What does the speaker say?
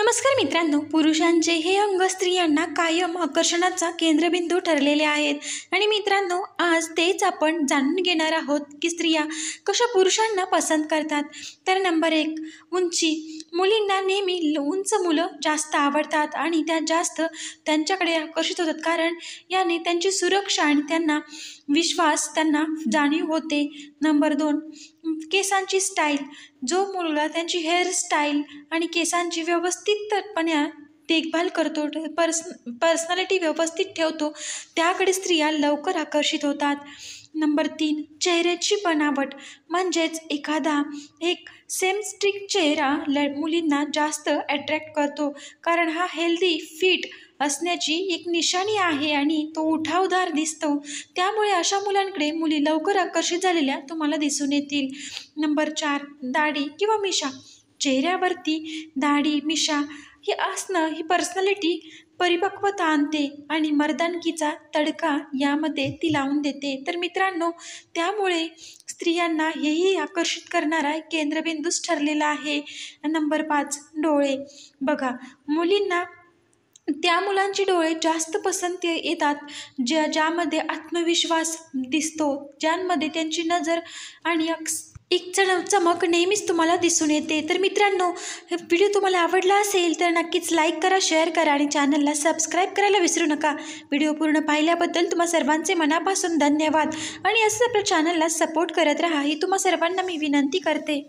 नमस्कार मित्रांनो, पुरुषांचे हे अंग स्त्रियांना कायम आकर्षणाचा केंद्रबिंदू ठरलेले आहेत आणि मित्रांनो, आज तेच आपण जाणून घेणार आहोत की स्त्रिया कशा पुरुषांना पसंत करतात. तर नंबर 1, उंची. मुलींना नेहमी उंच मुलं जास्त आवडतात आणि त्या जास्त त्यांच्याकडे आकर्षित होतात, कारण याने त्यांची सुरक्षा आणि त्यांना विश्वास त्यांना जाणीव होते. नंबर 2, केसांची स्टाईल. जो मुलगा त्यांची हेअरस्टाईल आणि केसांची व्यवस्थितपणे देखभाल करतो, पर्सनॅलिटी व्यवस्थित ठेवतो, त्याकडे स्त्रिया लवकर आकर्षित होतात. नंबर 3, चेहऱ्याची बनावट. म्हणजेच एक सेमस्ट्रिक चेहरा मुलींना जास्त अट्रॅक्ट करतो, कारण हा हेल्दी फिट असण्याची एक निशाणी आहे आणि तो उठावदार दिसतो. त्यामुळे अशा मुलांकडे मुली लवकर आकर्षित झालेल्या तुम्हाला दिसून येतील. नंबर 4, दाढी किंवा मिशा. चेहऱ्यावरती दाढी मिशा हे असणं ही पर्सनॅलिटी परिपक्वता आणते आणि मर्दानकीचा तडका यामध्ये ती लावून देते. तर मित्रांनो, त्यामुळे स्त्रियांना हेही आकर्षित करणारा एक केंद्रबिंदूच ठरलेला आहे. नंबर 5, डोळे. बघा, मुलींना त्या मुलांचे डोळे जास्त पसंत येतात ज्यामध्ये आत्मविश्वास दिसतो, ज्यांमध्ये त्यांची नजर आणि एक चमक नेहमीच तुम्हाला दिसून येते. तर मित्रांनो, हे व्हिडिओ तुम्हाला आवडला असेल तर नक्कीच लाईक करा, शेअर करा आणि चॅनलला सबस्क्राईब करायला विसरू नका. व्हिडिओ पूर्ण पाहिल्याबद्दल तुम्हा सर्वांचे मनापासून धन्यवाद आणि असंच आपल्या चॅनलला सपोर्ट करत राहा, ही तुम्हा सर्वांना मी विनंती करते.